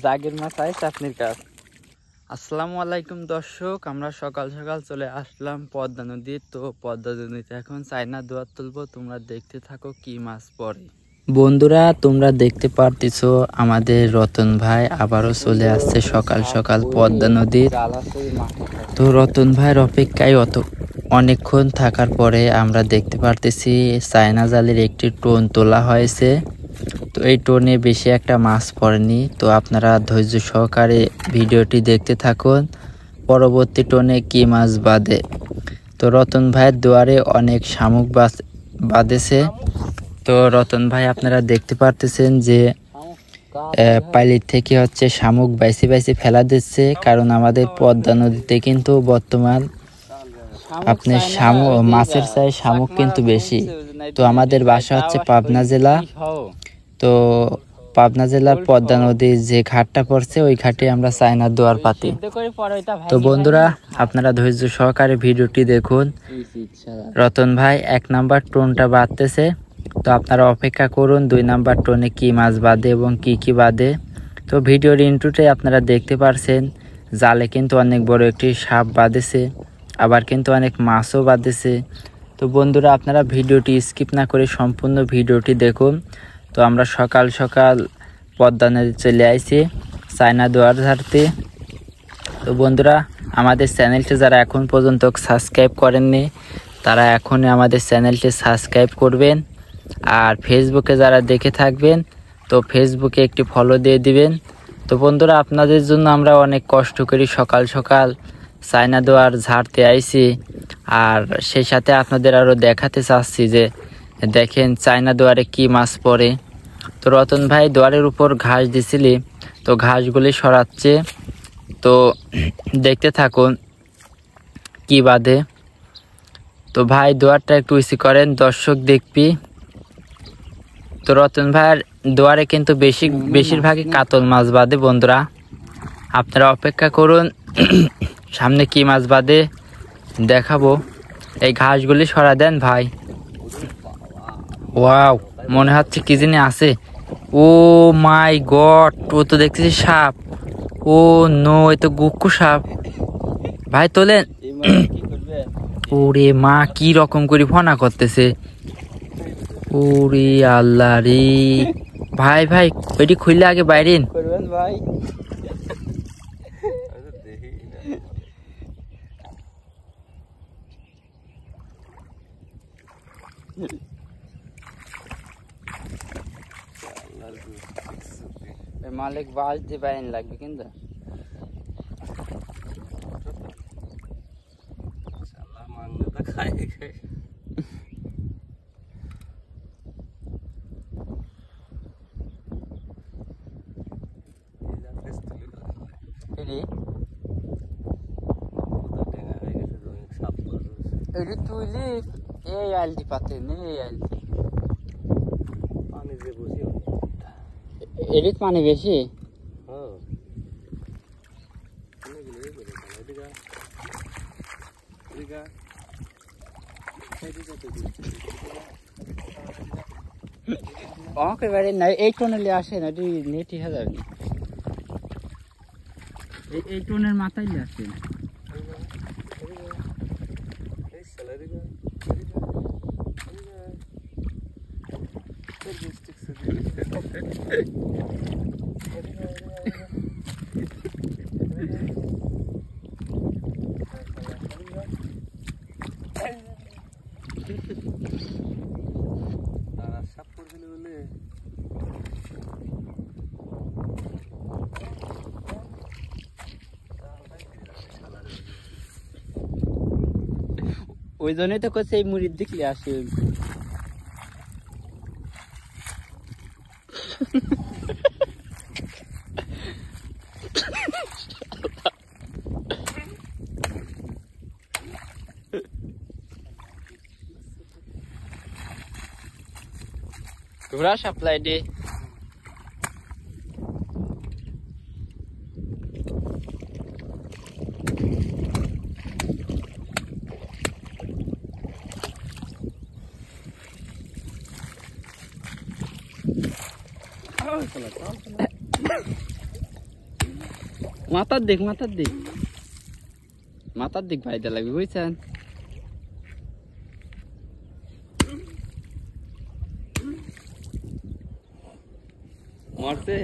জাগের মাছ আইছে আপনার কাছে। আসসালামু আলাইকুম দর্শক, আমরা সকাল সকাল চলে আসলাম পদ্মা নদী। তো পদ্মা নদীতে এখন চায়না দোয়ার তুলবো, তোমরা দেখতে থাকো কি মাছ পড়ে। বন্ধুরা তোমরা দেখতে পারতেছো আমাদের রতন ভাই আবারও চলে আসছে সকাল সকাল পদ্মা নদীর। তো রতন ভাইয়ের অপেক্ষায় অনেকক্ষণ থাকার পরে আমরা দেখতে পারতেছি চায়না জালের একটি টোন তোলা হয়েছে। তো এই টোনে বেশি একটা মাছ পড়েনি, তো আপনারা ধৈর্য সহকারে ভিডিওটি দেখতে থাকুন পরবর্তী টোনে কি মাছ বাঁধে। তো রতন ভাইয়ের দুয়ারে অনেক শামুক বাঁধেছে। তো রতন ভাই আপনারা দেখতে পারতেছেন যে পাইলির থেকে হচ্ছে শামুক বাইসি বাইসি ফেলা দিচ্ছে, কারণ আমাদের পদ্মা নদীতে কিন্তু বর্তমান আপনার মাছের চাই শামুক কিন্তু বেশি। তো আমাদের বাসা হচ্ছে পাবনা জেলা। তো পাবনা জেলার পদ্মা নদীর যে ঘাটটা পড়ছে ওই ঘাটে আমরা চায়না দোয়ার পাতি। তো বন্ধুরা আপনারা ধৈর্য সহকারে ভিডিওটি দেখুন। রতন ভাই 1 নাম্বার টোনটা বাঁধতেছে, তো আপনারা অপেক্ষা করুন 2 নাম্বার টোনে কি মাছ বাঁধে এবং কি বাঁধে। তো ভিডিওর ইন্ট্রোতে আপনারা দেখতে পারছেন জালে কিন্তু অনেক বড় একটি সাপ বাঁধেছে, আবার কিন্তু অনেক মাছও বাঁধেছে। তো বন্ধুরা আপনারা ভিডিওটি স্কিপ না করে সম্পূর্ণ ভিডিওটি দেখুন। তো আমরা সকাল সকাল পদ্মা নদী চলে আইছি চায়না দোয়ার ধারতে। তো বন্ধুরা আমাদের চ্যানেলটি যারা এখন পর্যন্ত সাবস্ক্রাইব করেননি তারা এখনই আমাদের চ্যানেলটি সাবস্ক্রাইব করবেন। আর ফেসবুকে যারা দেখে থাকবেন তো ফেসবুকে একটি ফলো দিয়ে দিবেন। তো বন্ধুরা আপনাদের জন্য আমরা অনেক কষ্ট করি সকাল সকাল চায়না দোয়ার ঝাড়তে আইছি, আর সেই সাথে আপনাদের আরও দেখাতে চাচ্ছি যে দেখেন চায়না দোয়ারে কি মাছ পড়ে। তো রতন ভাই দোয়ারের উপর ঘাস দিছিলি, তো ঘাসগুলি সরাচ্ছে। তো দেখতে থাকুন কি বাঁধে। তো ভাই দোয়ারটা একটু উঁচু করেন, দর্শক দেখবি। তো রতন ভাইয়ের দোয়ারে কিন্তু বেশিরভাগই কাতল মাছ বাঁধে। বন্ধুরা আপনারা অপেক্ষা করুন সামনে কি মাছ বাঁধে দেখাবো। এই ঘাসগুলি সরা দেন ভাই। ওয়াও, মনে হচ্ছে কি জানি আছে। ও মাই গড, ও তো দেখতেছি সাপ। ও নো, এ তো গুক্কু সাপ। ভাই তোলেন। ওরে মা, কি রকম করে ফনা করতেছে। ওরে আল্লাহ রে ভাই, ভাই ওইটি খুললে আগে বাইরে ভাই। মালিক বাস দিয়ে বাইন লাগবে কিন্তু তুইলি এই আলটি পাতে নেই, এই আলটি এদিক পানি বেশি। একেবারে না এই টোনেলে আসে না, নেট হয়ে যাবে না। এই টোনের মাথায় আসে না। ওই জন্যই তো করছে এই মুড়ির দেখলে আসে। ঘোড়া সাপ্লাই দে। মাথার দিক ভাইটা লাগবে বুঝছেন। মরছে